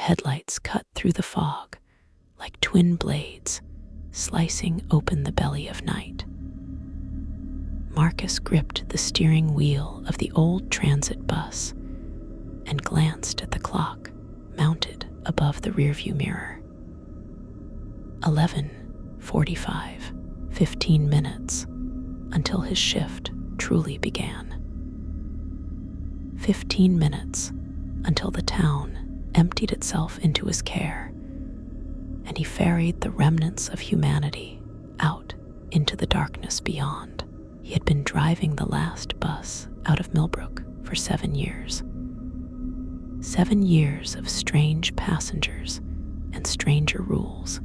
headlights cut through the fog like twin blades, slicing open the belly of night. Marcus gripped the steering wheel of the old transit bus and glanced at the clock mounted above the rearview mirror. 11:45, 15 minutes until his shift truly began. 15 minutes until the town emptied itself into his care, and he ferried the remnants of humanity out into the darkness beyond. He had been driving the last bus out of Millbrook for 7 years. 7 years of strange passengers and stranger rules.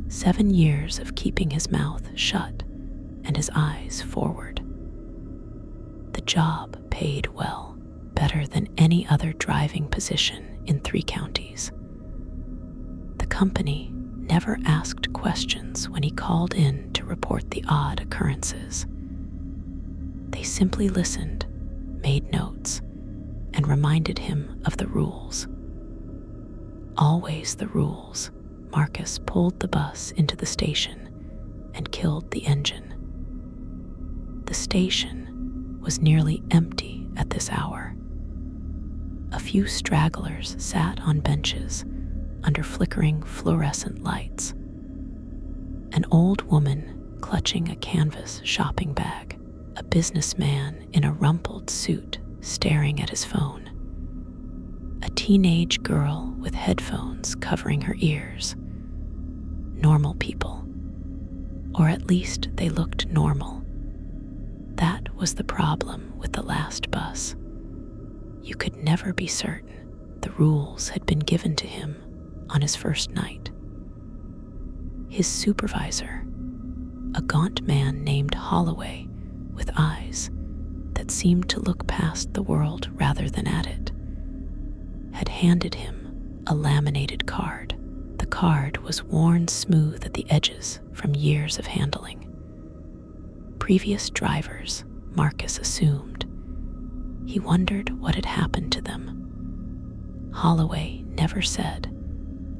7 years of keeping his mouth shut and his eyes forward. The job paid well, better than any other driving position in 3 counties. The company never asked questions when he called in to report the odd occurrences. They simply listened, made notes, and reminded him of the rules. Always the rules. Marcus pulled the bus into the station and killed the engine. The station was nearly empty at this hour. A few stragglers sat on benches under flickering fluorescent lights. An old woman clutching a canvas shopping bag, a businessman in a rumpled suit staring at his phone, a teenage girl with headphones covering her ears. Normal people, or at least they looked normal. That was the problem with the last bus. You could never be certain. The rules had been given to him on his first night. His supervisor, a gaunt man named Holloway with eyes that seemed to look past the world rather than at it, had handed him a laminated card. The card was worn smooth at the edges from years of handling. Previous drivers, Marcus assumed. He wondered what had happened to them. Holloway never said,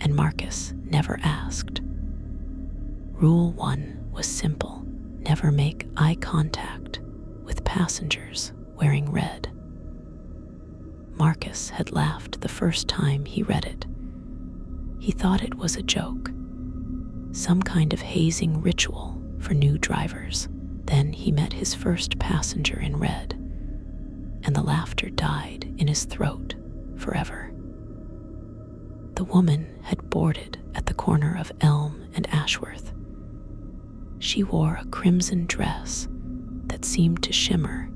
and Marcus never asked. Rule 1 was simple: never make eye contact with passengers wearing red. Marcus had laughed the first time he read it. He thought it was a joke, some kind of hazing ritual for new drivers. Then he met his first passenger in red, and the laughter died in his throat forever. The woman had boarded at the corner of Elm and Ashworth. She wore a crimson dress that seemed to shimmer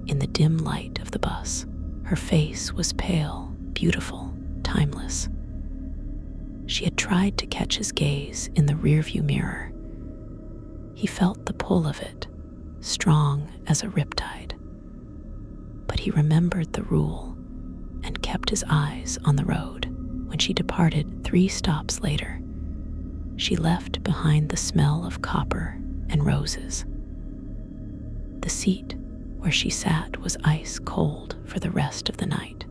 in the dim light of the bus. Her face was pale, beautiful, timeless. She had tried to catch his gaze in the rearview mirror. He felt the pull of it, strong as a riptide. But he remembered the rule and kept his eyes on the road. When she departed 3 stops later, she left behind the smell of copper and roses. The seat where she sat was ice cold for the rest of the night.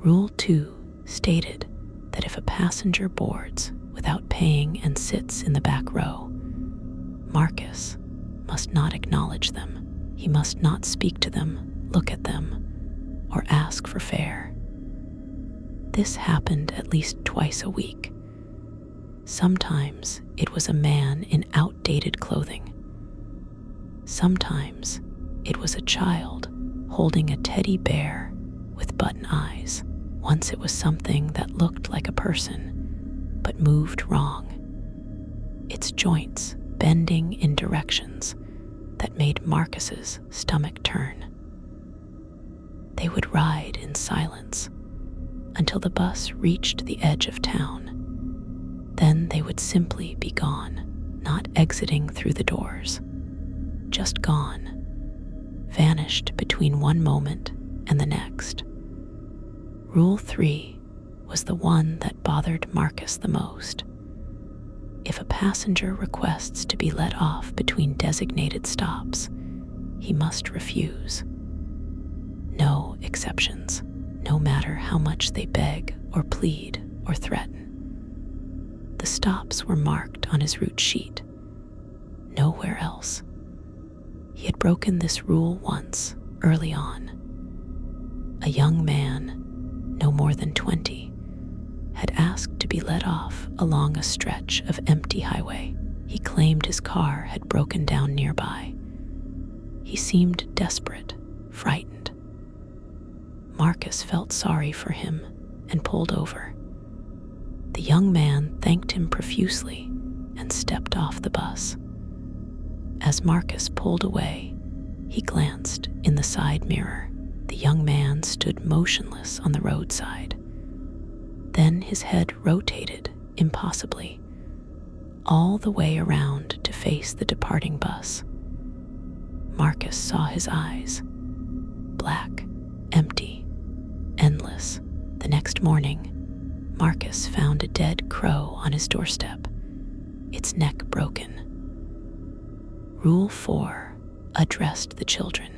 Rule 2 stated that if a passenger boards without paying and sits in the back row, Marcus must not acknowledge them. He must not speak to them, look at them, or ask for fare. This happened at least twice a week. Sometimes it was a man in outdated clothing. Sometimes it was a child holding a teddy bear with button eyes. Once it was something that looked like a person, but moved wrong, its joints bending in directions that made Marcus's stomach turn. They would ride in silence until the bus reached the edge of town. Then they would simply be gone, not exiting through the doors, just gone, vanished between one moment and the next. Rule 3 was the one that bothered Marcus the most. If a passenger requests to be let off between designated stops, he must refuse. No exceptions, no matter how much they beg or plead or threaten. The stops were marked on his route sheet. Nowhere else. He had broken this rule once, early on. A young man, no more than 20, had asked to be let off along a stretch of empty highway. He claimed his car had broken down nearby. He seemed desperate, frightened. Marcus felt sorry for him and pulled over. The young man thanked him profusely and stepped off the bus. As Marcus pulled away, he glanced in the side mirror. The young man stood motionless on the roadside. Then his head rotated impossibly, all the way around to face the departing bus. Marcus saw his eyes, black, empty, endless. The next morning, Marcus found a dead crow on his doorstep, its neck broken. Rule 4 addressed the children.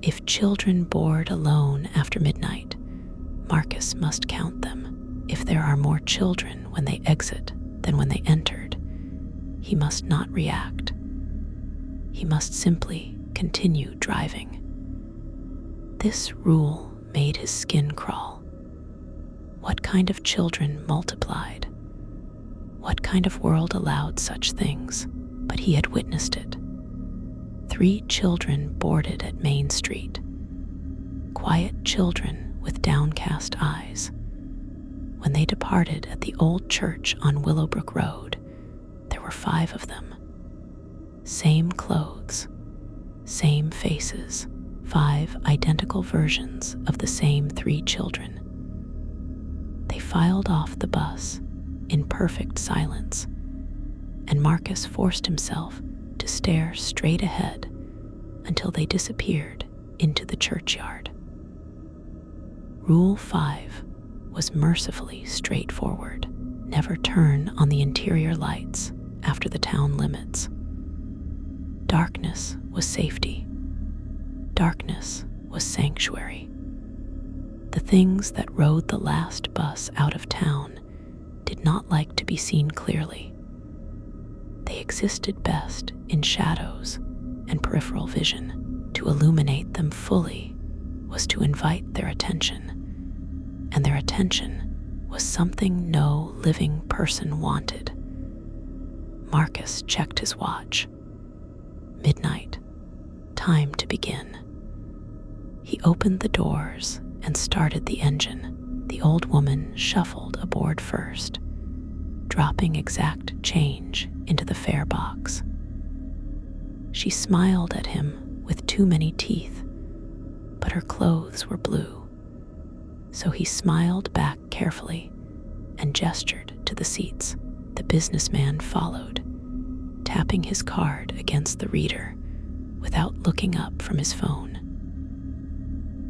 If children board alone after midnight, Marcus must count them. If there are more children when they exit than when they entered, he must not react. He must simply continue driving. This rule made his skin crawl. What kind of children multiplied? What kind of world allowed such things? But he had witnessed it. 3 children boarded at Main Street. Quiet children with downcast eyes. When they departed at the old church on Willowbrook Road, there were 5 of them. Same clothes, same faces, 5 identical versions of the same 3 children. They filed off the bus in perfect silence, and Marcus forced himself to stare straight ahead until they disappeared into the churchyard. Rule 5 was mercifully straightforward. Never turn on the interior lights after the town limits. Darkness was safety. Darkness was sanctuary. The things that rode the last bus out of town did not like to be seen clearly. They existed best in shadows and peripheral vision. To illuminate them fully was to invite their attention, and their attention was something no living person wanted. Marcus checked his watch. Midnight. Time to begin. He opened the doors and started the engine. The old woman shuffled aboard first, dropping exact change into the fare box. She smiled at him with too many teeth, but her clothes were blue. So he smiled back carefully and gestured to the seats. The businessman followed, tapping his card against the reader without looking up from his phone.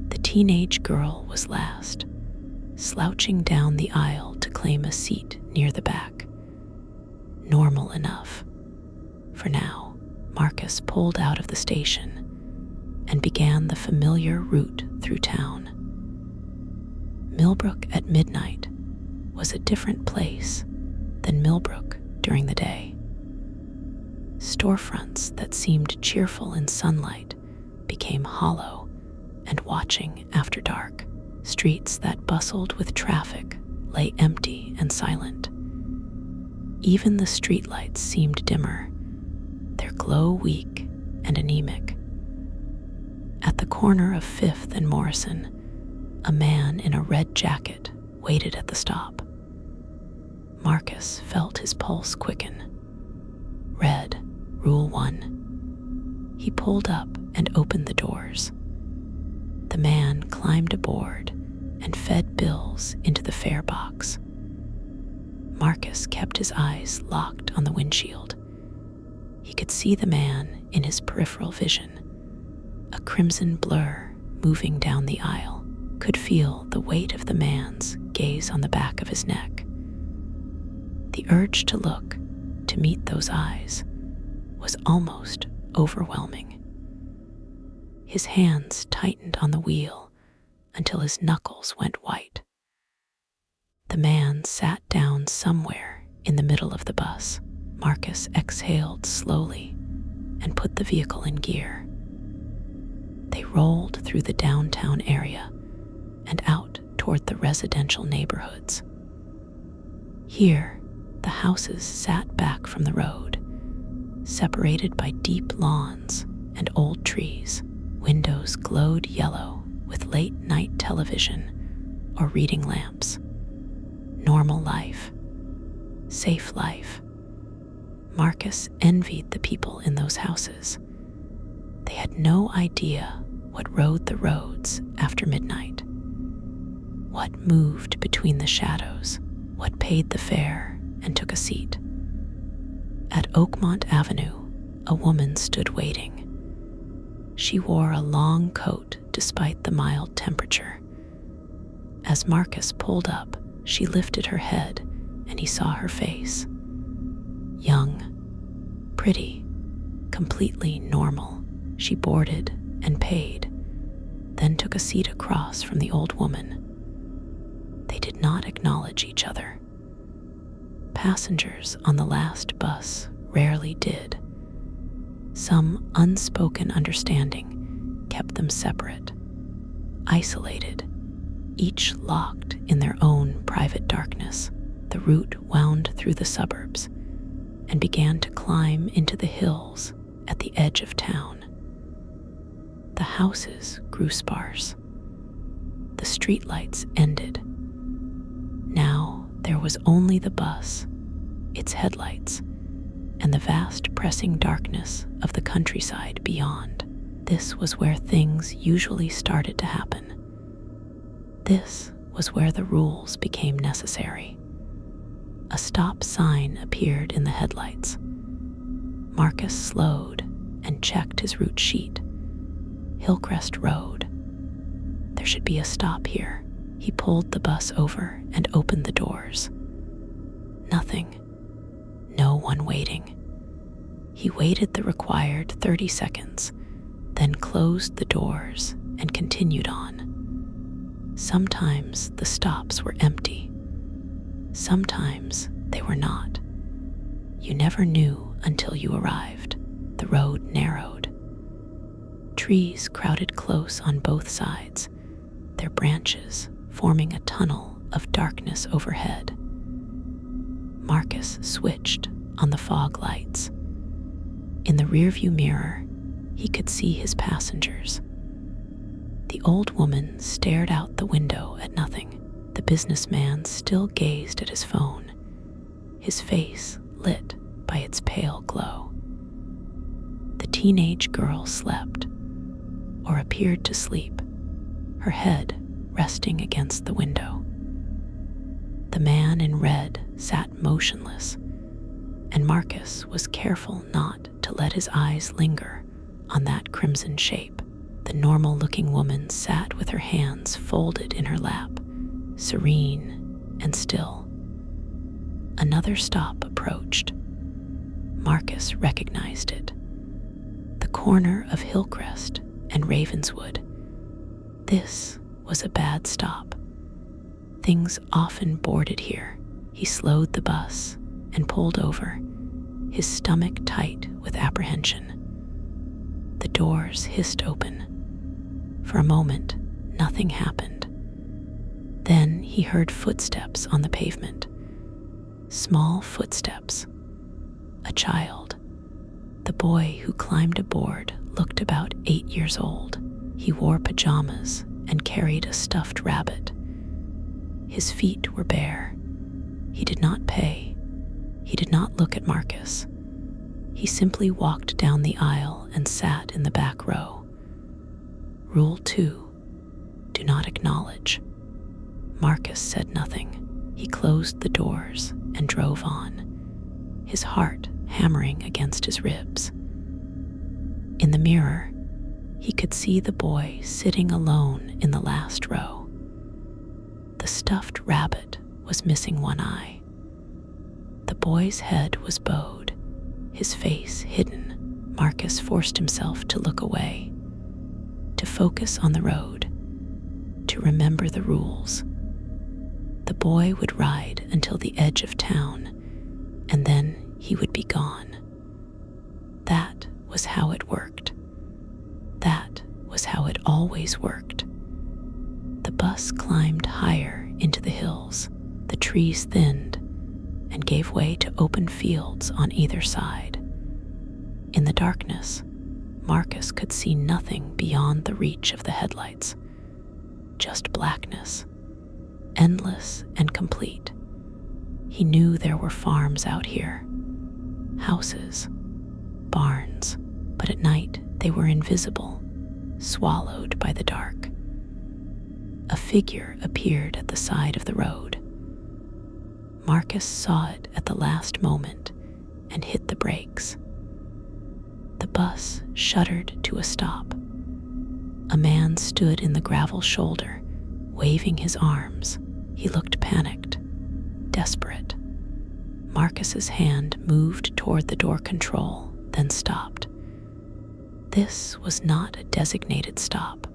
The teenage girl was last, slouching down the aisle to claim a seat near the back. Normal enough. For now, Marcus pulled out of the station and began the familiar route through town. Millbrook at midnight was a different place than Millbrook during the day. Storefronts that seemed cheerful in sunlight became hollow and watching after dark. Streets that bustled with traffic lay empty and silent. Even the streetlights seemed dimmer, their glow weak and anemic. At the corner of 5th and Morrison, a man in a red jacket waited at the stop. Marcus felt his pulse quicken. Red, Rule 1. He pulled up and opened the doors. The man climbed aboard and fed bills into the fare box. Marcus kept his eyes locked on the windshield. He could see the man in his peripheral vision, a crimson blur moving down the aisle, could feel the weight of the man's gaze on the back of his neck. The urge to look, to meet those eyes, was almost overwhelming. His hands tightened on the wheel until his knuckles went white. The man sat down somewhere in the middle of the bus. Marcus exhaled slowly and put the vehicle in gear. They rolled through the downtown area and out toward the residential neighborhoods. Here, the houses sat back from the road, separated by deep lawns and old trees. Windows glowed yellow with late-night television or reading lamps. Normal life. Safe life. Marcus envied the people in those houses. They had no idea what rode the roads after midnight, what moved between the shadows, what paid the fare and took a seat. At Oakmont Avenue, a woman stood waiting. She wore a long coat despite the mild temperature. As Marcus pulled up, she lifted her head and he saw her face. Young, pretty, completely normal. She boarded and paid, then took a seat across from the old woman. They did not acknowledge each other. Passengers on the last bus rarely did. Some unspoken understanding kept them separate, isolated, each locked in their own private darkness. The route wound through the suburbs and began to climb into the hills at the edge of town. The houses grew sparse. The streetlights ended. Now there was only the bus, its headlights, and the vast pressing darkness of the countryside beyond. This was where things usually started to happen. This was where the rules became necessary. A stop sign appeared in the headlights. Marcus slowed and checked his route sheet. Hillcrest Road. There should be a stop here. He pulled the bus over and opened the doors. Nothing. No one waiting. He waited the required 30 seconds, then closed the doors and continued on. Sometimes the stops were empty. Sometimes they were not. You never knew until you arrived. The road narrowed. Trees crowded close on both sides, their branches forming a tunnel of darkness overhead. Marcus switched on the fog lights. In the rearview mirror, he could see his passengers. The old woman stared out the window at nothing. The businessman still gazed at his phone, his face lit by its pale glow. The teenage girl slept, or appeared to sleep, her head resting against the window. The man in red sat motionless, and Marcus was careful not to let his eyes linger on that crimson shape. The normal-looking woman sat with her hands folded in her lap, serene and still. Another stop approached. Marcus recognized it. The corner of Hillcrest and Ravenswood. This was a bad stop. Things often boarded here. He slowed the bus and pulled over, his stomach tight with apprehension. The doors hissed open. For a moment, nothing happened. Then he heard footsteps on the pavement. Small footsteps. A child. The boy who climbed aboard looked about 8 years old. He wore pajamas and carried a stuffed rabbit. His feet were bare. He did not pay. He did not look at Marcus. He simply walked down the aisle and sat in the back row. Rule 2. Do not acknowledge. Marcus said nothing. He closed the doors and drove on, his heart hammering against his ribs. In the mirror, he could see the boy sitting alone in the last row. The stuffed rabbit was missing one eye. The boy's head was bowed, his face hidden. Marcus forced himself to look away, to focus on the road, to remember the rules. The boy would ride until the edge of town, and then he would be gone. That was how it worked. That was how it always worked. The bus climbed higher into the hills. The trees thinned and gave way to open fields on either side. In the darkness, Marcus could see nothing beyond the reach of the headlights. Just blackness, endless and complete. He knew there were farms out here, houses, barns, but at night they were invisible, swallowed by the dark. A figure appeared at the side of the road. Marcus saw it at the last moment and hit the brakes. The bus shuddered to a stop. A man stood in the gravel shoulder, waving his arms. He looked panicked, desperate. Marcus's hand moved toward the door control, then stopped. This was not a designated stop.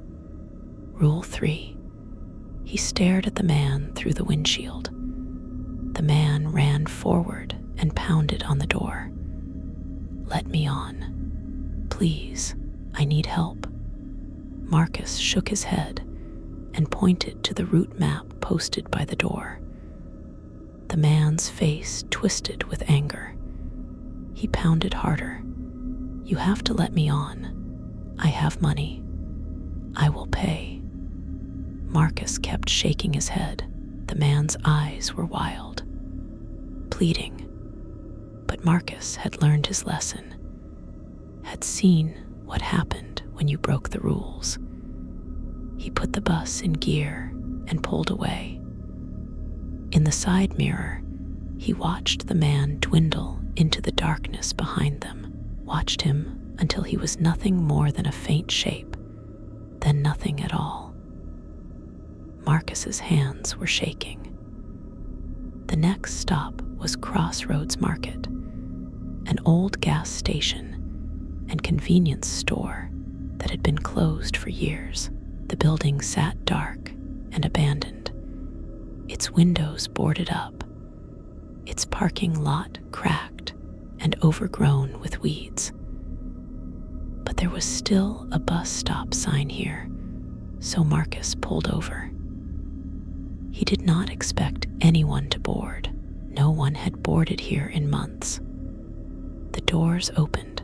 Rule 3. He stared at the man through the windshield. The man ran forward and pounded on the door. "Let me on. Please, I need help." Marcus shook his head and pointed to the route map posted by the door. The man's face twisted with anger. He pounded harder. "You have to let me on. I have money. I will pay." Marcus kept shaking his head. The man's eyes were wild, pleading. But Marcus had learned his lesson, had seen what happened when you broke the rules. He put the bus in gear and pulled away. In the side mirror, he watched the man dwindle into the darkness behind them, watched him until he was nothing more than a faint shape, then nothing at all. Marcus's hands were shaking. The next stop was Crossroads Market, an old gas station and convenience store that had been closed for years. The building sat dark and abandoned, its windows boarded up, its parking lot cracked and overgrown with weeds. But there was still a bus stop sign here, so Marcus pulled over. He did not expect anyone to board. No one had boarded here in months. The doors opened.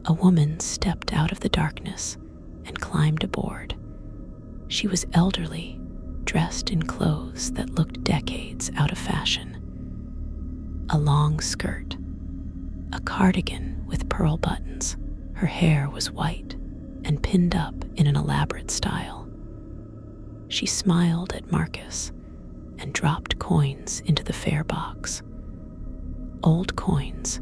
A woman stepped out of the darkness and climbed aboard. She was elderly, dressed in clothes that looked decades out of fashion. A long skirt, a cardigan with pearl buttons. Her hair was white and pinned up in an elaborate style. She smiled at Marcus and dropped coins into the fare box. Old coins.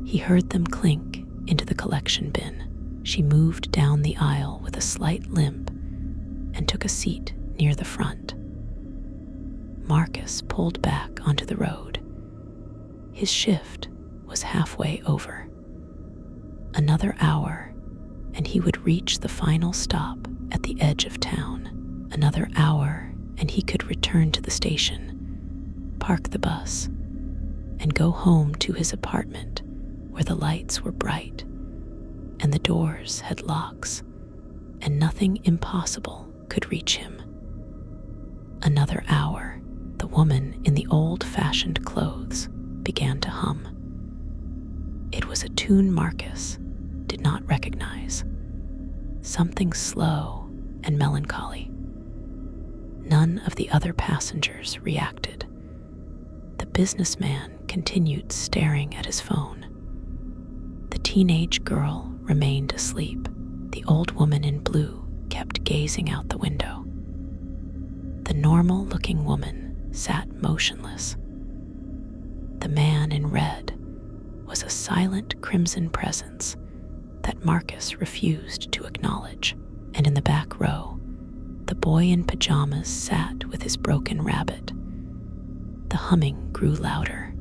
He heard them clink into the collection bin. She moved down the aisle with a slight limp and took a seat near the front. Marcus pulled back onto the road. His shift was halfway over. Another hour, and he would reach the final stop at the edge of town. Another hour, and he could return to the station, park the bus, and go home to his apartment where the lights were bright and the doors had locks, and nothing impossible could reach him. Another hour, the woman in the old-fashioned clothes began to hum. It was a tune Marcus did not recognize, something slow and melancholy. None of the other passengers reacted. The businessman continued staring at his phone. The teenage girl remained asleep. The old woman in blue kept gazing out the window. The normal-looking woman sat motionless. The man in red was a silent crimson presence that Marcus refused to acknowledge, and in the back row, the boy in pajamas sat with his broken rabbit. The humming grew louder.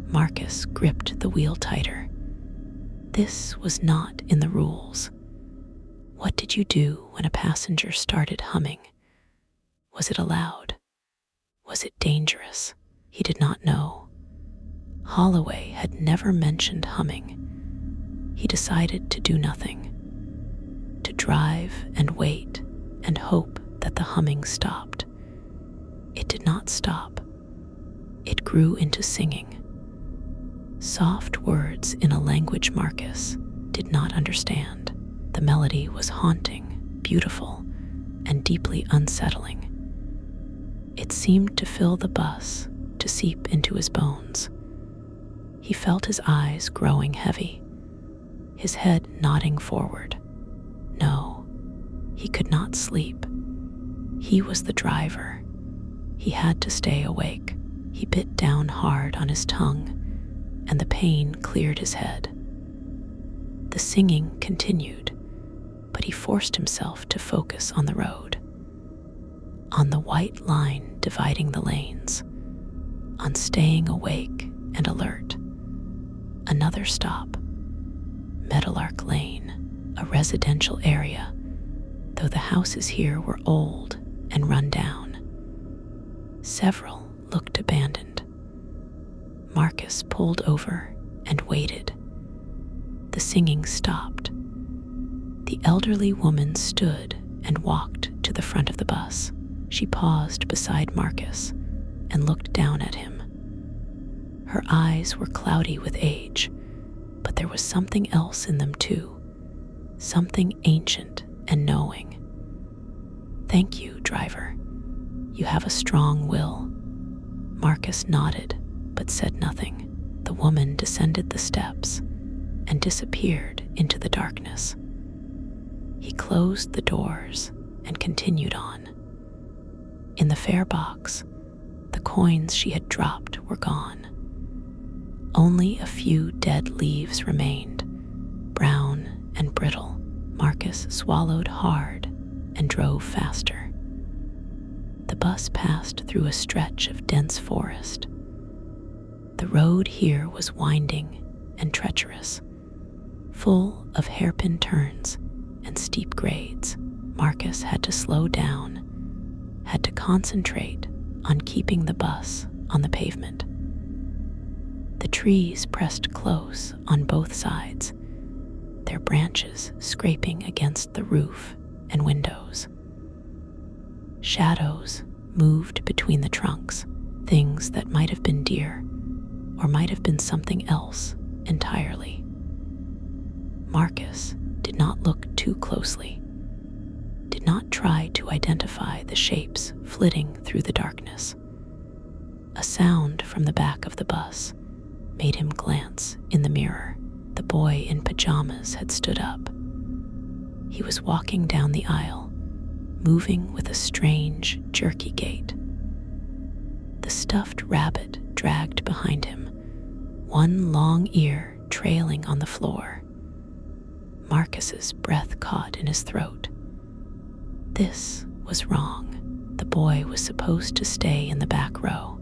Marcus gripped the wheel tighter. This was not in the rules. What did you do when a passenger started humming? Was it allowed? Was it dangerous? He did not know. Holloway had never mentioned humming. He decided to do nothing, to drive and wait and hope that the humming stopped. It did not stop. It grew into singing. Soft words in a language Marcus did not understand. The melody was haunting, beautiful, and deeply unsettling. It seemed to fill the bus, to seep into his bones. He felt his eyes growing heavy, his head nodding forward. No, he could not sleep. He was the driver. He had to stay awake. He bit down hard on his tongue, and the pain cleared his head. The singing continued, but he forced himself to focus on the road, on the white line dividing the lanes, on staying awake and alert. Another stop, Meadowlark Lane, a residential area, though the houses here were old and run down. Several looked abandoned. Marcus pulled over and waited. The singing stopped. The elderly woman stood and walked to the front of the bus. She paused beside Marcus and looked down at him. Her eyes were cloudy with age, but there was something else in them too, something ancient and knowing. "Thank you, driver. You have a strong will." Marcus nodded, but said nothing. The woman descended the steps and disappeared into the darkness. He closed the doors and continued on. In the fare box, the coins she had dropped were gone. Only a few dead leaves remained, brown and brittle. Marcus swallowed hard and drove faster. The bus passed through a stretch of dense forest. The road here was winding and treacherous, full of hairpin turns and steep grades. Marcus had to slow down, had to concentrate on keeping the bus on the pavement. The trees pressed close on both sides, their branches scraping against the roof and windows. Shadows moved between the trunks, things that might have been deer or might have been something else entirely. Marcus did not look too closely, did not try to identify the shapes flitting through the darkness. A sound from the back of the bus made him glance in the mirror. The boy in pajamas had stood up. He was walking down the aisle, moving with a strange, jerky gait. The stuffed rabbit dragged behind him, one long ear trailing on the floor. Marcus's breath caught in his throat. This was wrong. The boy was supposed to stay in the back row.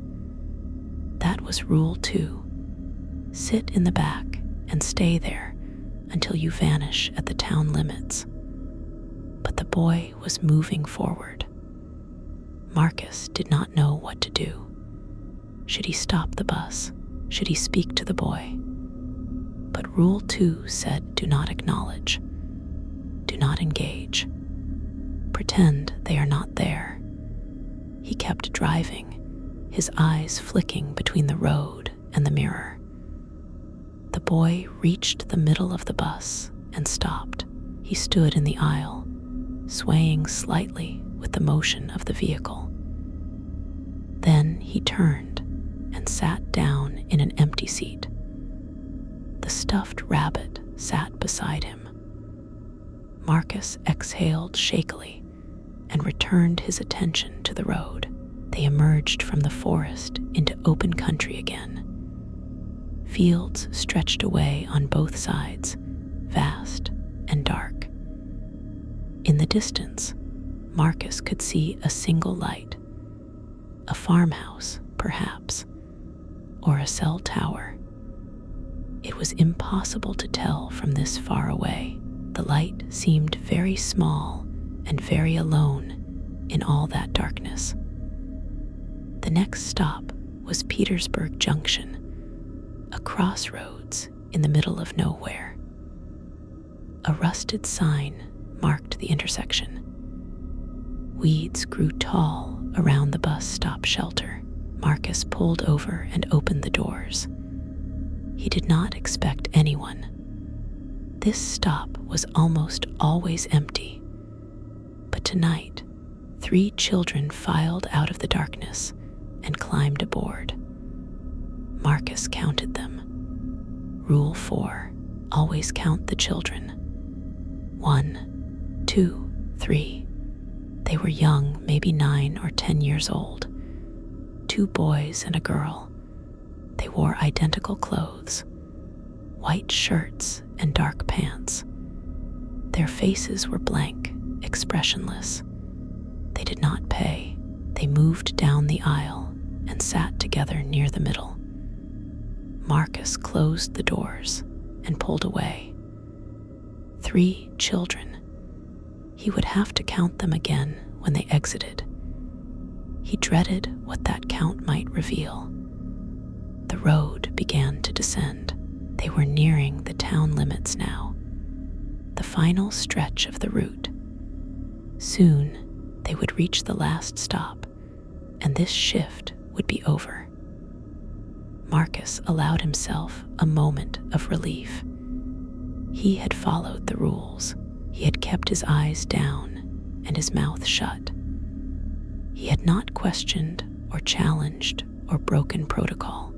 That was rule 2. Sit in the back and stay there until you vanish at the town limits. But the boy was moving forward. Marcus did not know what to do. Should he stop the bus? Should he speak to the boy? But Rule 2 said do not acknowledge. Do not engage. Pretend they are not there. He kept driving, his eyes flicking between the road and the mirror. The boy reached the middle of the bus and stopped. He stood in the aisle, swaying slightly with the motion of the vehicle. Then he turned and sat down in an empty seat. The stuffed rabbit sat beside him. Marcus exhaled shakily and returned his attention to the road. They emerged from the forest into open country again. Fields stretched away on both sides, vast and dark. In the distance, Marcus could see a single light, a farmhouse, perhaps, or a cell tower. It was impossible to tell from this far away. The light seemed very small and very alone in all that darkness. The next stop was Petersburg Junction, a crossroads in the middle of nowhere. A rusted sign marked the intersection. Weeds grew tall around the bus stop shelter. Marcus pulled over and opened the doors. He did not expect anyone. This stop was almost always empty. But tonight, 3 children filed out of the darkness and climbed aboard. Marcus counted them. Rule 4, always count the children. 1, 2, 3. They were young, maybe 9 or 10 years old. 2 boys and a girl. They wore identical clothes, white shirts and dark pants. Their faces were blank, expressionless. They did not pay. They moved down the aisle and sat together near the middle. Marcus closed the doors and pulled away. 3 children. He would have to count them again when they exited. He dreaded what that count might reveal. The road began to descend. They were nearing the town limits now, the final stretch of the route. Soon, they would reach the last stop, and this shift would be over. Marcus allowed himself a moment of relief. He had followed the rules. He had kept his eyes down and his mouth shut. He had not questioned or challenged or broken protocol.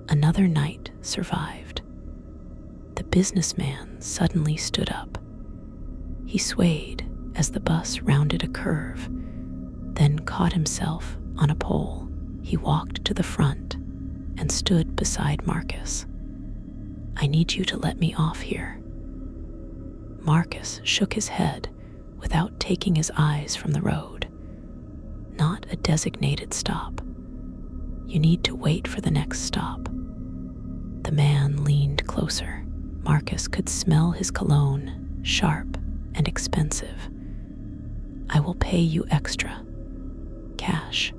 Another night survived. The businessman suddenly stood up. He swayed as the bus rounded a curve, then caught himself on a pole. He walked to the front and stood beside Marcus. "I need you to let me off here." Marcus shook his head without taking his eyes from the road. "Not a designated stop. You need to wait for the next stop." The man leaned closer. Marcus could smell his cologne, sharp and expensive. "I will pay you extra. Cash.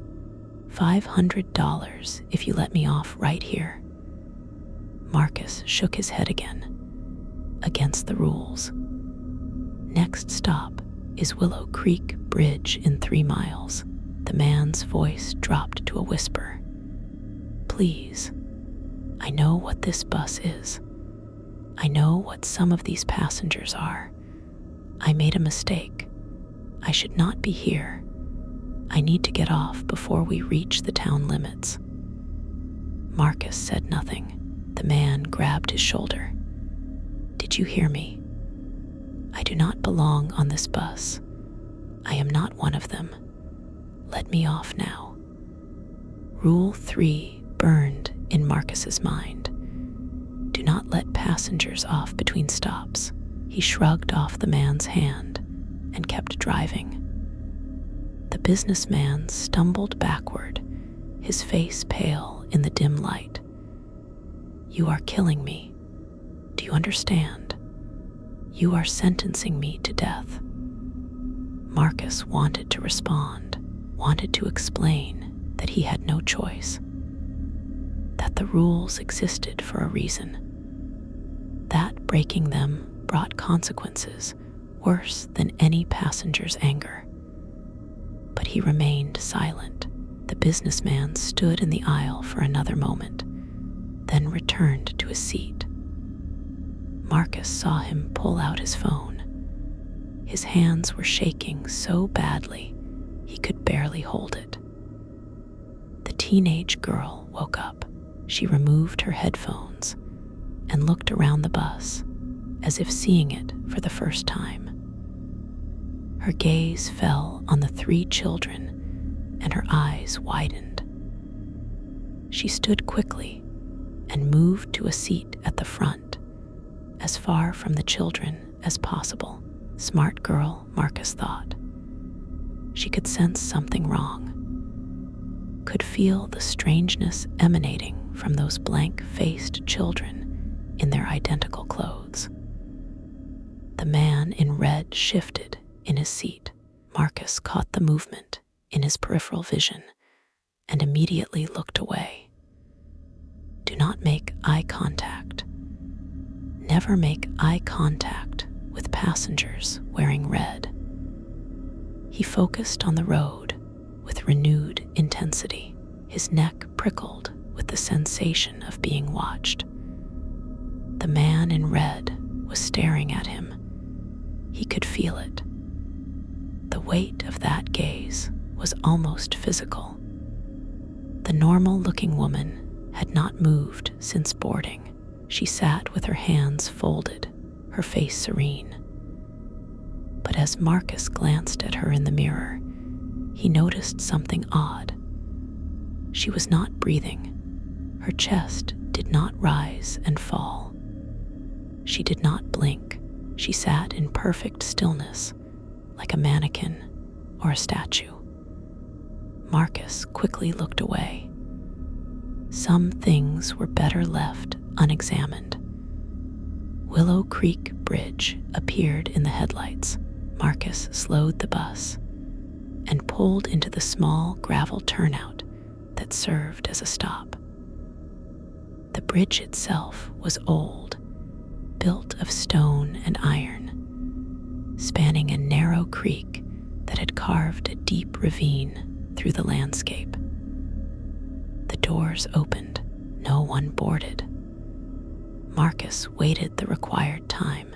$500 if you let me off right here." Marcus shook his head again. Against the rules. "Next stop is Willow Creek Bridge in 3 miles. The man's voice dropped to a whisper. "Please, I know what this bus is. I know what some of these passengers are. I made a mistake. I should not be here. I need to get off before we reach the town limits." Marcus said nothing. The man grabbed his shoulder. "Did you hear me? I do not belong on this bus. I am not one of them. Let me off now." Rule 3 burned in Marcus's mind. Do not let passengers off between stops. He shrugged off the man's hand and kept driving. The businessman stumbled backward, his face pale in the dim light. "You are killing me. Do you understand? You are sentencing me to death." Marcus wanted to respond, wanted to explain that he had no choice, that the rules existed for a reason, that breaking them brought consequences worse than any passenger's anger. But he remained silent. The businessman stood in the aisle for another moment, then returned to his seat. Marcus saw him pull out his phone. His hands were shaking so badly he could barely hold it. The teenage girl woke up. She removed her headphones and looked around the bus as if seeing it for the first time. Her gaze fell on the 3 children and her eyes widened. She stood quickly and moved to a seat at the front, as far from the children as possible. Smart girl, Marcus thought. She could sense something wrong, could feel the strangeness emanating from those blank-faced children in their identical clothes. The man in red shifted in his seat. Marcus caught the movement in his peripheral vision and immediately looked away. Do not make eye contact. Never make eye contact with passengers wearing red. He focused on the road with renewed intensity. His neck prickled with the sensation of being watched. The man in red was staring at him. He could feel it. The weight of that gaze was almost physical. The normal-looking woman had not moved since boarding. She sat with her hands folded, her face serene. But as Marcus glanced at her in the mirror, he noticed something odd. She was not breathing. Her chest did not rise and fall. She did not blink. She sat in perfect stillness, like a mannequin or a statue. Marcus quickly looked away. Some things were better left unexamined. Willow Creek Bridge appeared in the headlights. Marcus slowed the bus and pulled into the small gravel turnout that served as a stop. The bridge itself was old, built of stone and iron, spanning a narrow creek that had carved a deep ravine through the landscape. The doors opened. No one boarded. Marcus waited the required time,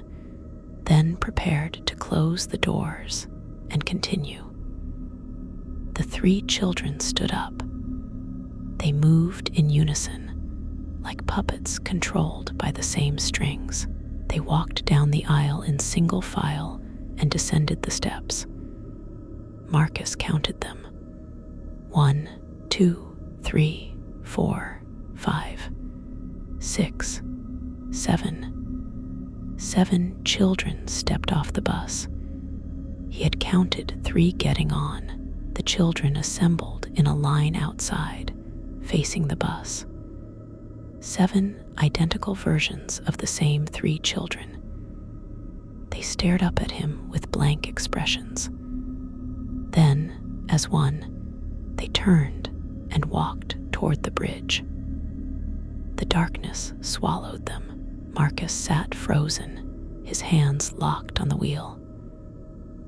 then prepared to close the doors and continue. The 3 children stood up. They moved in unison, like puppets controlled by the same strings. They walked down the aisle in single file and descended the steps. Marcus counted them. 1, 2, 3, 4, 5, 6, 7. 7 children stepped off the bus. He had counted 3 getting on. The children assembled in a line outside, facing the bus. 7 identical versions of the same 3 children. They stared up at him with blank expressions. Then, as one, they turned and walked toward the bridge. The darkness swallowed them. Marcus sat frozen, his hands locked on the wheel.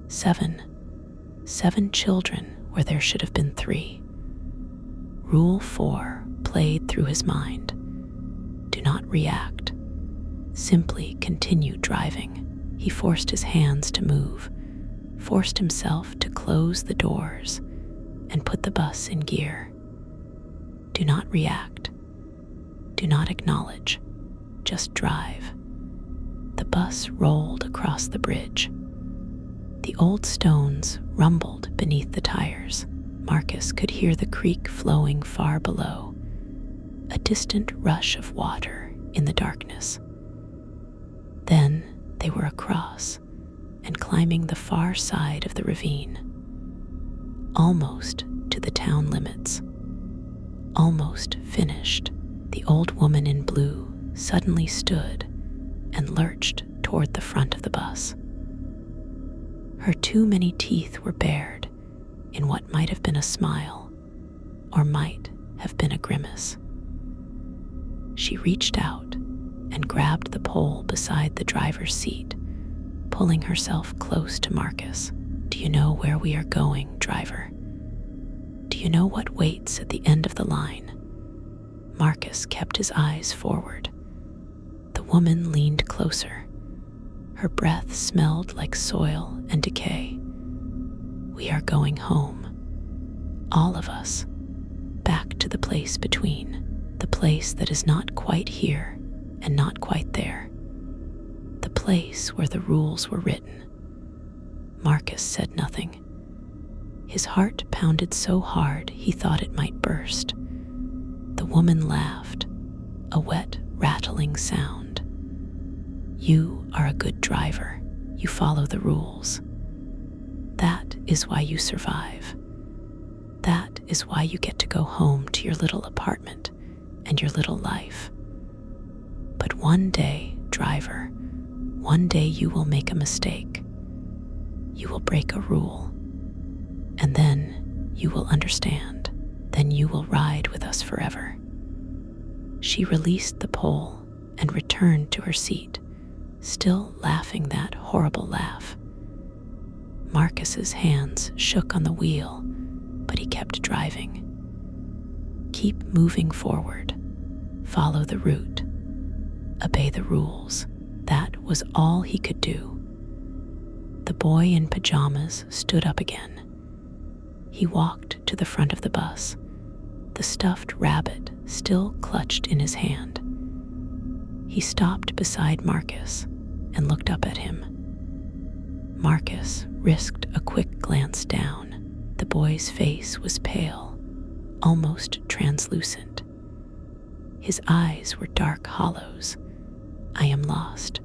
7 children where there should have been 3. Rule 4 played through his mind. Do not react. Simply continue driving. He forced his hands to move, forced himself to close the doors, and put the bus in gear. Do not react. Do not acknowledge. Just drive. The bus rolled across the bridge. The old stones rumbled beneath the tires. Marcus could hear the creek flowing far below, a distant rush of water in the darkness. Then they were across and climbing the far side of the ravine, almost to the town limits. Almost finished, the old woman in blue suddenly stood and lurched toward the front of the bus. Her too many teeth were bared in what might have been a smile or might have been a grimace. She reached out and grabbed the pole beside the driver's seat, pulling herself close to Marcus. Do you know where we are going, driver? Do you know what waits at the end of the line? Marcus kept his eyes forward. The woman leaned closer. Her breath smelled like soil and decay. We are going home. All of us. Back to the place between. The place that is not quite here and not quite there. The place where the rules were written. Marcus said nothing. His heart pounded so hard he thought it might burst. The woman laughed, a wet, rattling sound. You are a good driver. You follow the rules. That is why you survive. That is why you get to go home to your little apartment and your little life. But one day, driver, One day you will make a mistake. You will break a rule. And then you will understand. Then you will ride with us forever. She released the pole and returned to her seat, still laughing that horrible laugh. Marcus's hands shook on the wheel, but he kept driving. Keep moving forward. Follow the route. Obey the rules. That was all he could do. The boy in pajamas stood up again. He walked to the front of the bus, the stuffed rabbit still clutched in his hand. He stopped beside Marcus and looked up at him. Marcus risked a quick glance down. The boy's face was pale, almost translucent. His eyes were dark hollows. I am lost.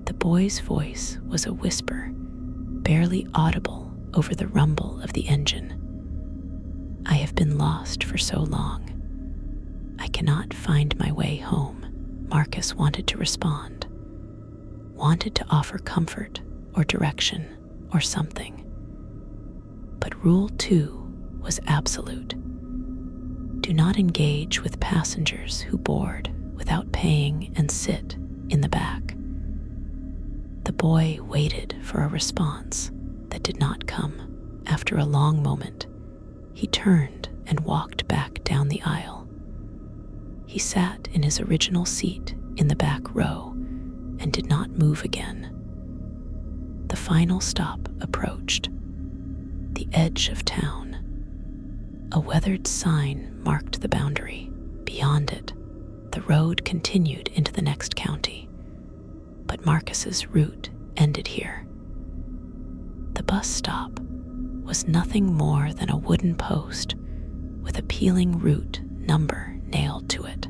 The boy's voice was a whisper, barely audible over the rumble of the engine. I have been lost for so long. I cannot find my way home. Marcus wanted to respond, wanted to offer comfort or direction or something. But Rule 2 was absolute. Do not engage with passengers who board without paying and sit in the back. The boy waited for a response that did not come. After a long moment, he turned and walked back down the aisle. He sat in his original seat in the back row and did not move again. The final stop approached, the edge of town. A weathered sign marked the boundary. Beyond it, the road continued into the next county, but Marcus's route ended here. The bus stop was nothing more than a wooden post with a peeling route number nailed to it.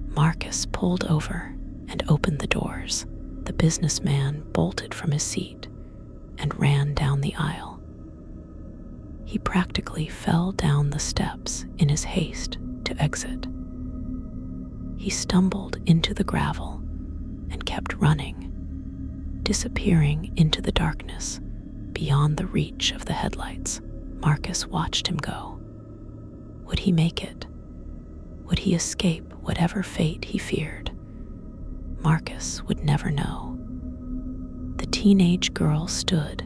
Marcus pulled over and opened the doors. The businessman bolted from his seat and ran down the aisle. He practically fell down the steps in his haste to exit. He stumbled into the gravel and kept running, disappearing into the darkness beyond the reach of the headlights. Marcus watched him go. Would he make it? Would he escape whatever fate he feared? Marcus would never know. The teenage girl stood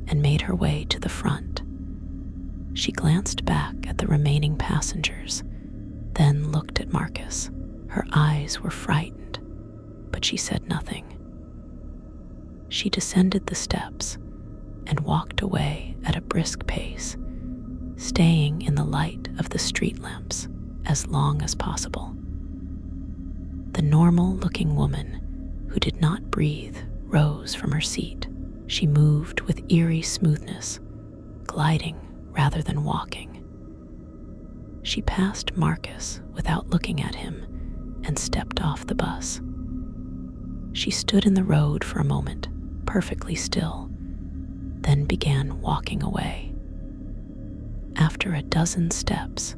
and made her way to the front. She glanced back at the remaining passengers, then looked at Marcus. Her eyes were frightened, but she said nothing. She descended the steps and walked away at a brisk pace, staying in the light of the street lamps as long as possible. The normal-looking woman, who did not breathe, rose from her seat. She moved with eerie smoothness, gliding rather than walking. She passed Marcus without looking at him and stepped off the bus. She stood in the road for a moment, perfectly still, then began walking away. After a dozen steps,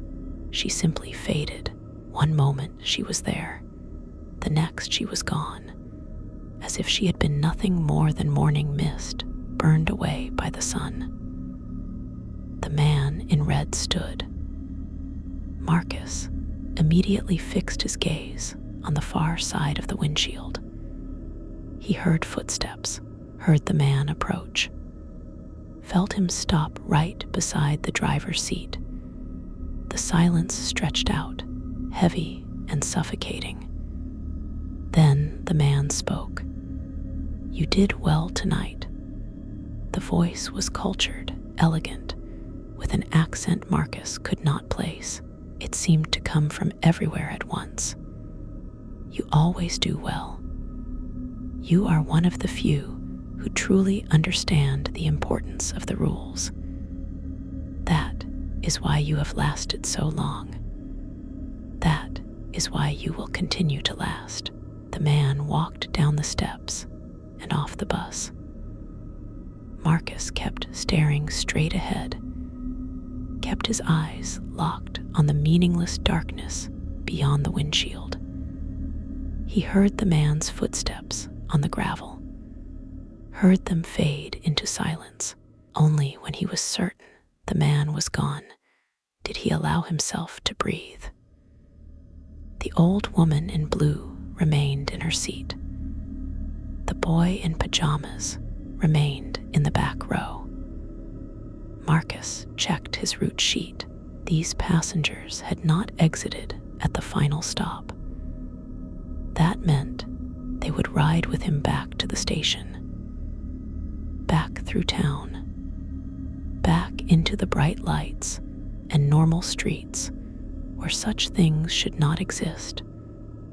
she simply faded. One moment she was there, the next she was gone, as if she had been nothing more than morning mist burned away by the sun. The man in red stood. Marcus immediately fixed his gaze on the far side of the windshield. He heard footsteps, heard the man approach, felt him stop right beside the driver's seat. The silence stretched out, heavy and suffocating. Then the man spoke. "You did well tonight." The voice was cultured, elegant, with an accent Marcus could not place. It seemed to come from everywhere at once. "You always do well. You are one of the few who truly understand the importance of the rules. That is why you have lasted so long. That is why you will continue to last." The man walked down the steps and off the bus. Marcus kept staring straight ahead, kept his eyes locked on the meaningless darkness beyond the windshield. He heard the man's footsteps on the gravel, heard them fade into silence. Only when he was certain the man was gone did he allow himself to breathe. The old woman in blue remained in her seat. The boy in pajamas remained in the back row. Marcus checked his route sheet. These passengers had not exited at the final stop. That meant they would ride with him back to the station, back through town, back into the bright lights and normal streets where such things should not exist,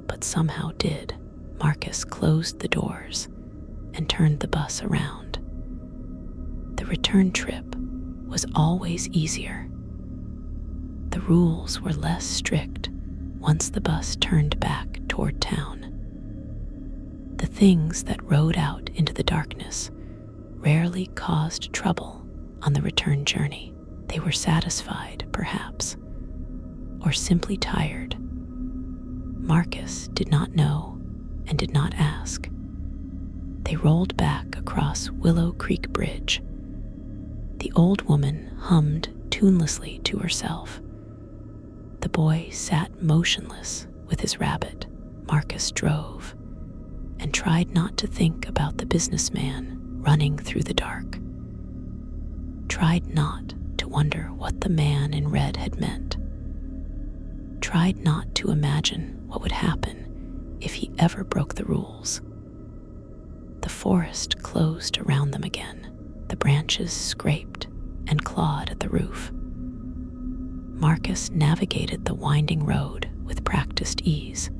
but somehow did. Marcus closed the doors and turned the bus around. The return trip was always easier. The rules were less strict once the bus turned back toward town. The things that rode out into the darkness rarely caused trouble on the return journey. They were satisfied, perhaps, or simply tired. Marcus did not know and did not ask. They rolled back across Willow Creek Bridge. The old woman hummed tunelessly to herself. The boy sat motionless with his rabbit. Marcus drove and tried not to think about the businessman running through the dark. Tried not to wonder what the man in red had meant. Tried not to imagine what would happen if he ever broke the rules. The forest closed around them again. The branches scraped and clawed at the roof. Marcus navigated the winding road with practiced ease.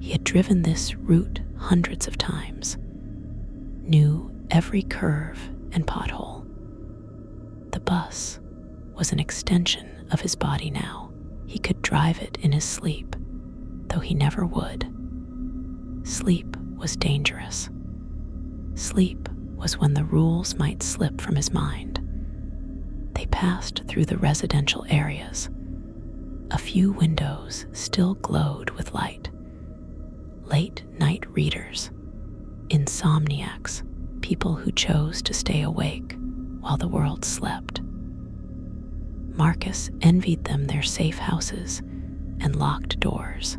He had driven this route hundreds of times, knew every curve and pothole. The bus was an extension of his body now. He could drive it in his sleep, though he never would. Sleep was dangerous. Sleep was when the rules might slip from his mind. They passed through the residential areas. A few windows still glowed with light. Late night readers, insomniacs, people who chose to stay awake while the world slept. Marcus envied them their safe houses and locked doors.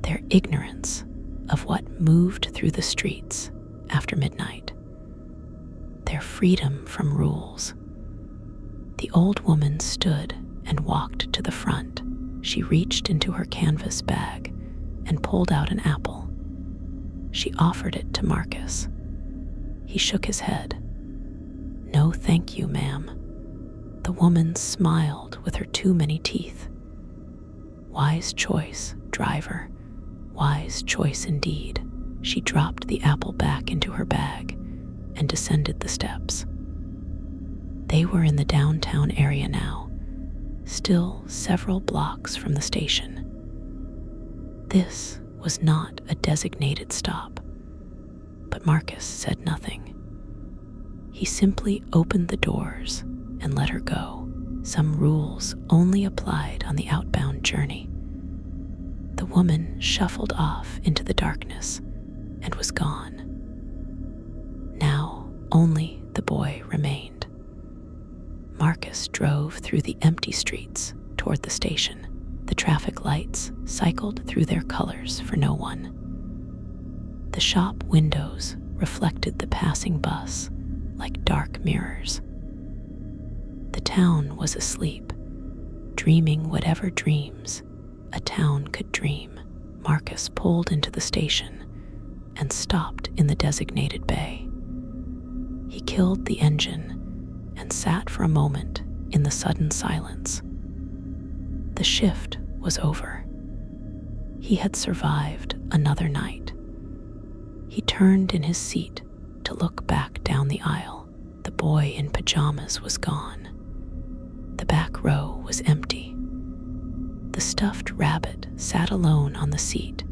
Their ignorance of what moved through the streets after midnight. Their freedom from rules. The old woman stood and walked to the front. She reached into her canvas bag and pulled out an apple. She offered it to Marcus. He shook his head. "No, thank you, ma'am." The woman smiled with her too many teeth. "Wise choice, driver. Wise choice indeed." She dropped the apple back into her bag and descended the steps. They were in the downtown area now, still several blocks from the station. This was not a designated stop, but Marcus said nothing. He simply opened the doors and let her go. Some rules only applied on the outbound journey. The woman shuffled off into the darkness and was gone. Now only the boy remained. Marcus drove through the empty streets toward the station. The traffic lights cycled through their colors for no one. The shop windows reflected the passing bus like dark mirrors. The town was asleep, dreaming whatever dreams a town could dream. Marcus pulled into the station and stopped in the designated bay. He killed the engine and sat for a moment in the sudden silence. The shift was over. He had survived another night. He turned in his seat to look back down the aisle. The boy in pajamas was gone. The back row was empty. The stuffed rabbit sat alone on the seat,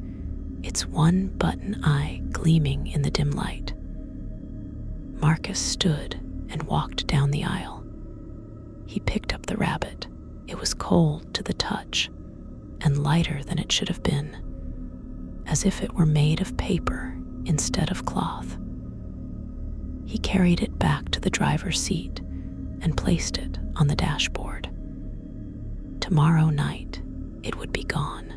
its one button eye gleaming in the dim light. Marcus stood and walked down the aisle. He picked up the rabbit. It was cold to the touch and lighter than it should have been. as if it were made of paper instead of cloth. He carried it back to the driver's seat and placed it on the dashboard. Tomorrow night, it would be gone.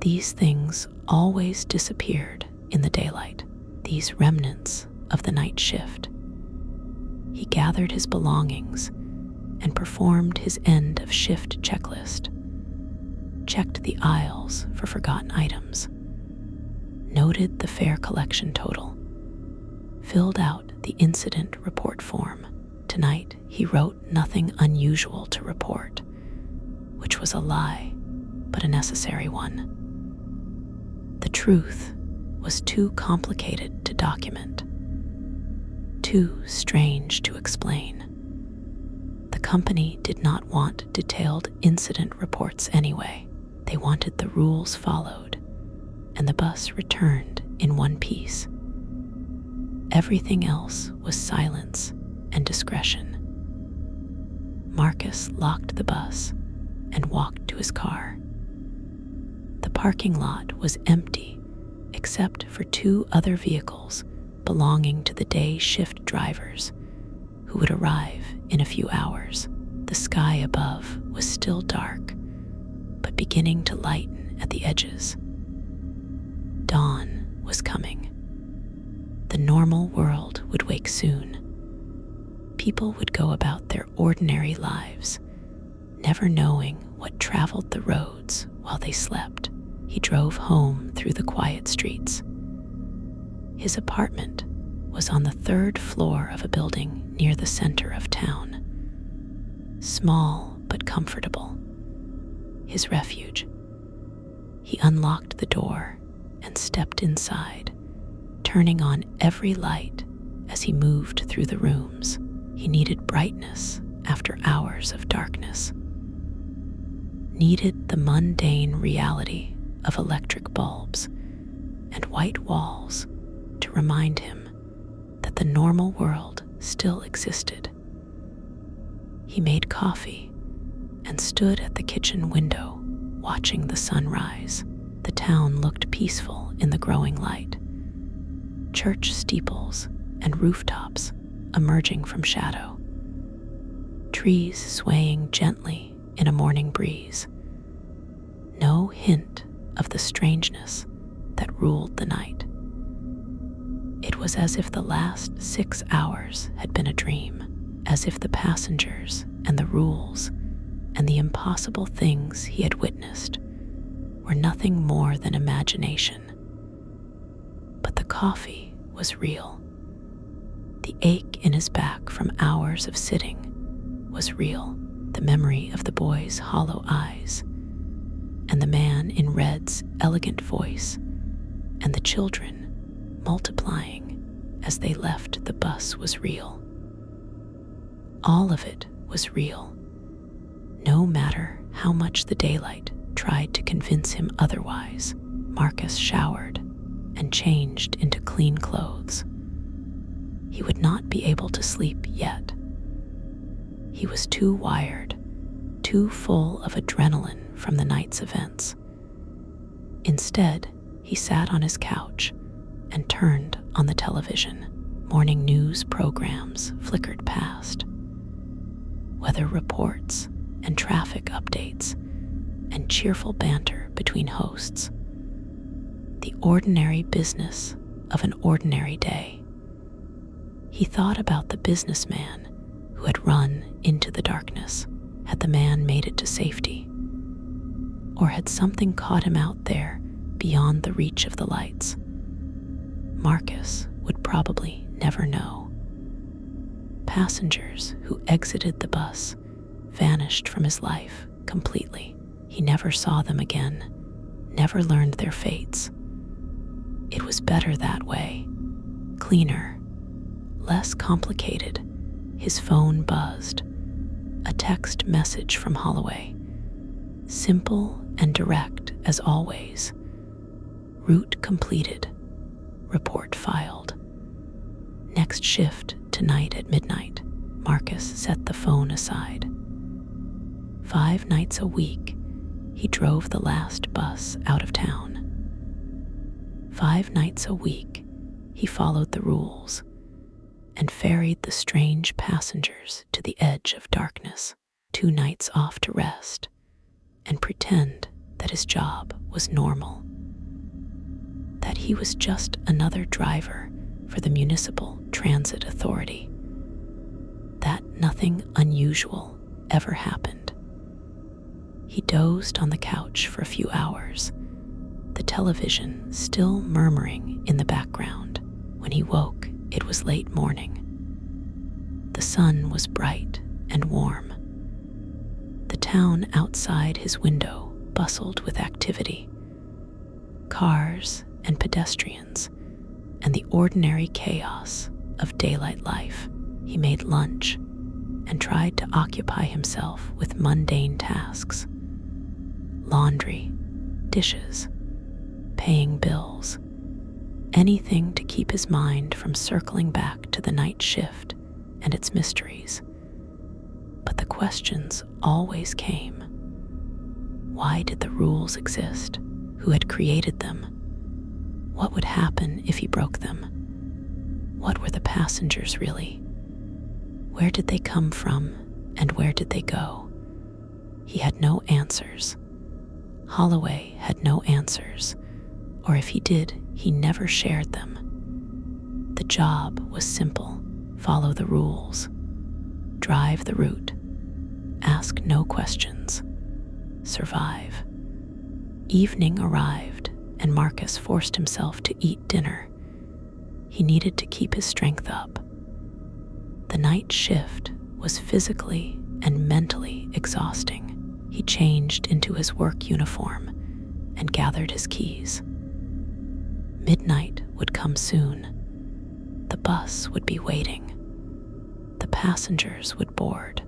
These things always disappeared in the daylight, these remnants of the night shift. He gathered his belongings and performed his end of shift checklist, checked the aisles for forgotten items, noted the fare collection total, filled out the incident report form. Tonight, he wrote nothing unusual to report, which was a lie, but a necessary one. The truth was too complicated to document, too strange to explain. The company did not want detailed incident reports anyway. They wanted the rules followed, and the bus returned in one piece. Everything else was silence and discretion. Marcus locked the bus and walked to his car. The parking lot was empty except for 2 other vehicles belonging to the day shift drivers who would arrive in a few hours. The sky above was still dark, but beginning to lighten at the edges. Dawn was coming. The normal world would wake soon. People would go about their ordinary lives, never knowing what traveled the roads while they slept. He drove home through the quiet streets. His apartment was on the 3rd floor of a building near the center of town. Small but comfortable. His refuge. He unlocked the door and stepped inside, turning on every light as he moved through the rooms. He needed brightness after hours of darkness. Needed the mundane reality of electric bulbs and white walls to remind him that the normal world still existed. He made coffee and stood at the kitchen window, watching the sunrise. The town looked peaceful in the growing light. Church steeples and rooftops emerging from shadow. Trees swaying gently in a morning breeze. No hint of the strangeness that ruled the night. It was as if the last 6 hours had been a dream, as if the passengers and the rules and the impossible things he had witnessed were nothing more than imagination. But the coffee was real. The ache in his back from hours of sitting was real. The memory of the boy's hollow eyes, and the man in red's elegant voice, and the children multiplying as they left the bus was real. All of it was real, no matter how much the daylight tried to convince him otherwise. Marcus showered and changed into clean clothes. He would not be able to sleep yet. He was too wired, too full of adrenaline from the night's events. Instead, he sat on his couch and turned on the television. Morning news programs flickered past. Weather reports and traffic updates and cheerful banter between hosts. The ordinary business of an ordinary day. He thought about the businessman who had run into the darkness. Had the man made it to safety? Or had something caught him out there beyond the reach of the lights? Marcus would probably never know. Passengers who exited the bus vanished from his life completely. He never saw them again, never learned their fates. It was better that way, cleaner, less complicated. His phone buzzed. A text message from Holloway. Simple and direct as always. Route completed. Report filed. Next shift tonight at midnight. Marcus set the phone aside. 5 nights a week, he drove the last bus out of town. 5 nights a week, he followed the rules and ferried the strange passengers to the edge of darkness. 2 nights off to rest and pretend that his job was normal, that he was just another driver for the Municipal Transit Authority, that nothing unusual ever happened. He dozed on the couch for a few hours, the television still murmuring in the background. When he woke, it was late morning. The sun was bright and warm. The town outside his window bustled with activity. Cars and pedestrians and the ordinary chaos of daylight life. He made lunch and tried to occupy himself with mundane tasks: laundry, dishes, paying bills, anything to keep his mind from circling back to the night shift and its mysteries. But the questions always came. Why did the rules exist? Who had created them? What would happen if he broke them? What were the passengers really? Where did they come from, and where did they go? He had no answers. Holloway had no answers, or if he did, he never shared them. The job was simple: follow the rules, drive the route, ask no questions, survive. Evening arrived, and Marcus forced himself to eat dinner. He needed to keep his strength up. The night shift was physically and mentally exhausting. He changed into his work uniform and gathered his keys. Midnight would come soon. The bus would be waiting. The passengers would board.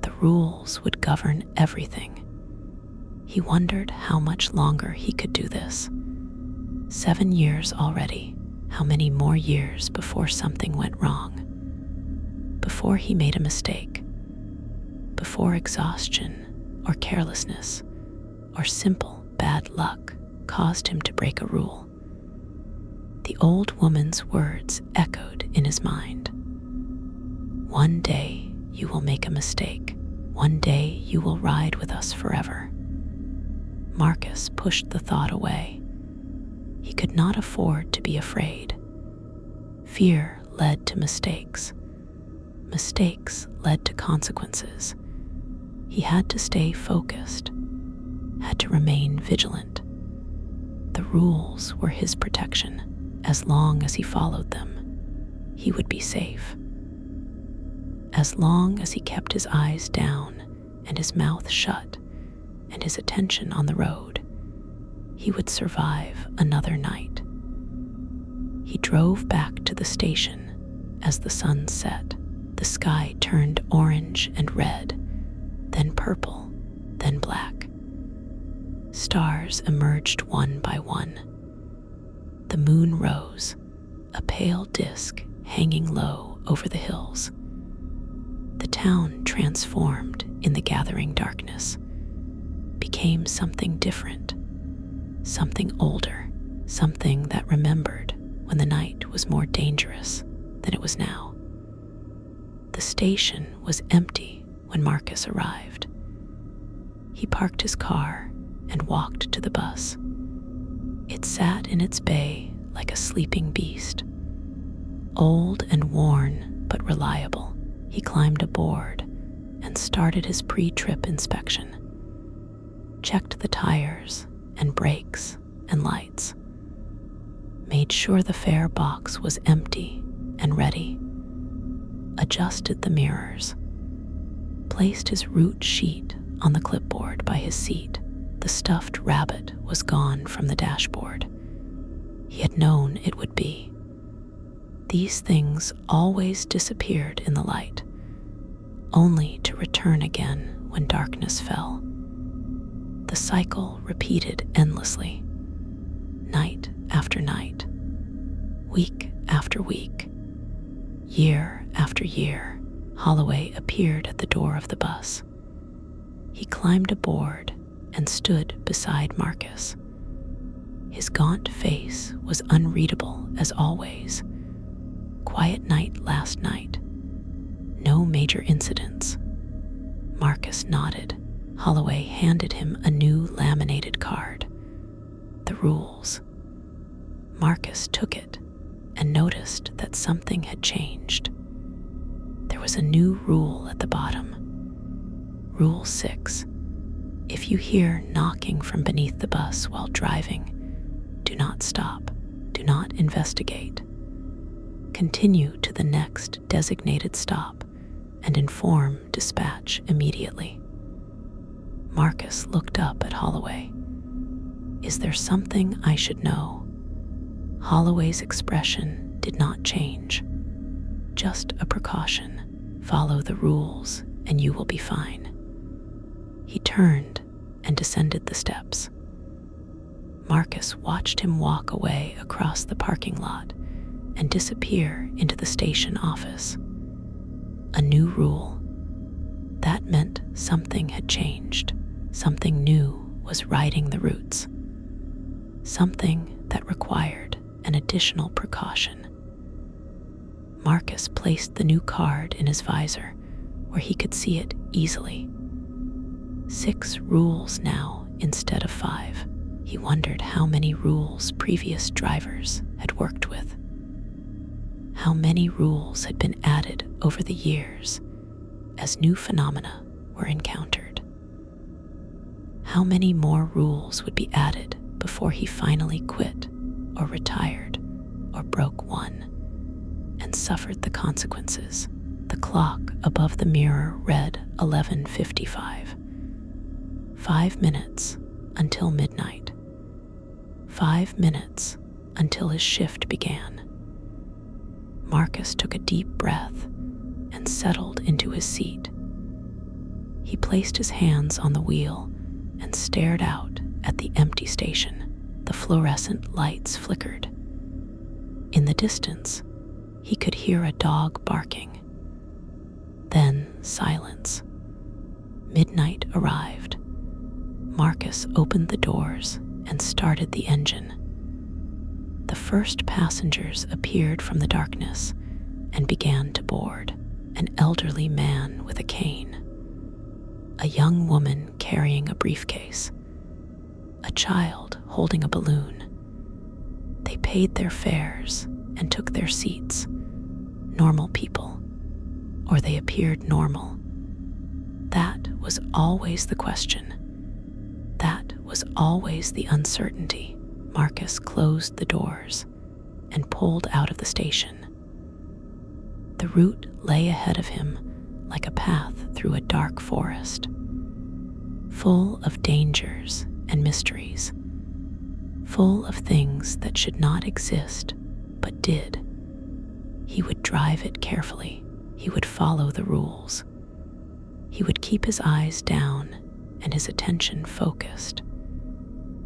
The rules would govern everything. He wondered how much longer he could do this. 7 years already. How many more years before something went wrong? Before he made a mistake? Before exhaustion or carelessness or simple bad luck caused him to break a rule? The old woman's words echoed in his mind. One day you will make a mistake. One day you will ride with us forever. Marcus pushed the thought away. He could not afford to be afraid. Fear led to mistakes. Mistakes led to consequences. He had to stay focused, had to remain vigilant. The rules were his protection. As long as he followed them, he would be safe. As long as he kept his eyes down and his mouth shut and his attention on the road, he would survive another night. He drove back to the station as the sun set. The sky turned orange and red, then purple, then black. Stars emerged one by one. The moon rose, a pale disk hanging low over the hills. The town transformed in the gathering darkness, became something different, something older, something that remembered when the night was more dangerous than it was now. The station was empty when Marcus arrived. He parked his car and walked to the bus. It sat in its bay like a sleeping beast, old and worn but reliable. He climbed aboard and started his pre-trip inspection, checked the tires and brakes and lights, made sure the fare box was empty and ready, adjusted the mirrors, placed his route sheet on the clipboard by his seat. The stuffed rabbit was gone from the dashboard. He had known it would be. These things always disappeared in the light, only to return again when darkness fell. The cycle repeated endlessly, night after night, week after week, year after year. Holloway appeared at the door of the bus. He climbed aboard and stood beside Marcus. His gaunt face was unreadable as always. Quiet night last night. No major incidents. Marcus nodded. Holloway handed him a new laminated card. The rules. Marcus took it and noticed that something had changed. There was a new rule at the bottom. Rule 6. If you hear knocking from beneath the bus while driving, do not stop. Do not investigate. Continue to the next designated stop and inform dispatch immediately. Marcus looked up at Holloway. Is there something I should know? Holloway's expression did not change. Just a precaution. Follow the rules and you will be fine. He turned and descended the steps. Marcus watched him walk away across the parking lot and disappear into the station office. A new rule. That meant something had changed. Something new was riding the routes. Something that required an additional precaution. Marcus placed the new card in his visor where he could see it easily. 6 rules now instead of 5. He wondered how many rules previous drivers had worked with. How many rules had been added over the years as new phenomena were encountered. How many more rules would be added before he finally quit or retired or broke one and suffered the consequences. The clock above the mirror read 11:55. 5 minutes until midnight. 5 minutes until his shift began. Marcus took a deep breath and settled into his seat. He placed his hands on the wheel and stared out at the empty station. The fluorescent lights flickered. In the distance, he could hear a dog barking. Then silence. Midnight arrived. Marcus opened the doors and started the engine. The first passengers appeared from the darkness and began to board. An elderly man with a cane, a young woman carrying a briefcase, a child holding a balloon. They paid their fares and took their seats. Normal people, or they appeared normal. That was always the question. That was always the uncertainty. Marcus closed the doors and pulled out of the station. The route lay ahead of him like a path through a dark forest, full of dangers and mysteries, full of things that should not exist but did. He would drive it carefully. He would follow the rules. He would keep his eyes down and his attention focused.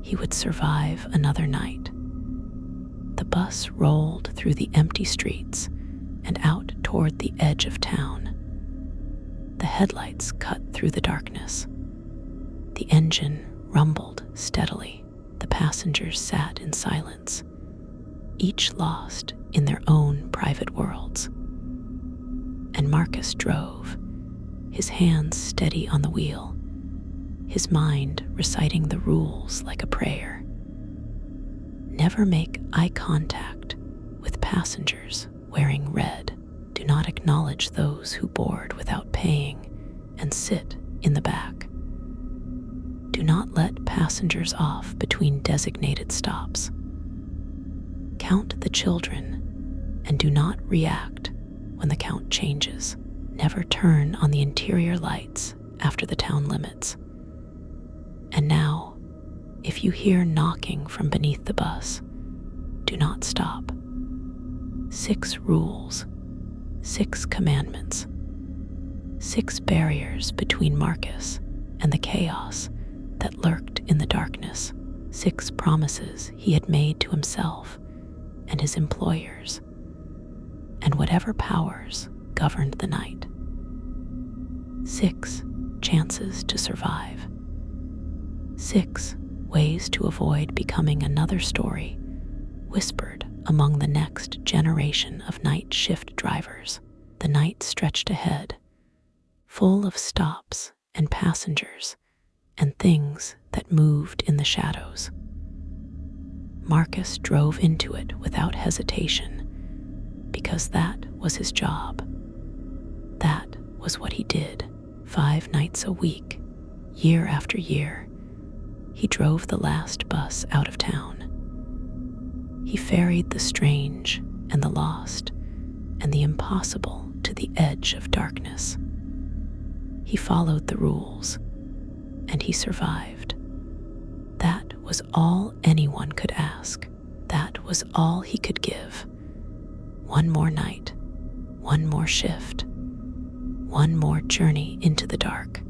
He would survive another night. The bus rolled through the empty streets and out toward the edge of town. The headlights cut through the darkness. The engine rumbled steadily. The passengers sat in silence, each lost in their own private worlds. And Marcus drove, his hands steady on the wheel, his mind reciting the rules like a prayer. Never make eye contact with passengers wearing red. Do not acknowledge those who board without paying and sit in the back. Do not let passengers off between designated stops. Count the children and do not react when the count changes. Never turn on the interior lights after the town limits. And now, if you hear knocking from beneath the bus, do not stop. 6 rules, 6 commandments, 6 barriers between Marcus and the chaos that lurked in the darkness, 6 promises he had made to himself and his employers, and whatever powers governed the night. 6 chances to survive. 6 ways to avoid becoming another story whispered among the next generation of night shift drivers. The night stretched ahead, full of stops and passengers and things that moved in the shadows. Marcus drove into it without hesitation, because that was his job. That was what he did 5 nights a week, year after year. He drove the last bus out of town. He ferried the strange and the lost and the impossible to the edge of darkness. He followed the rules, and he survived. That was all anyone could ask. That was all he could give. One more night, one more shift, one more journey into the dark.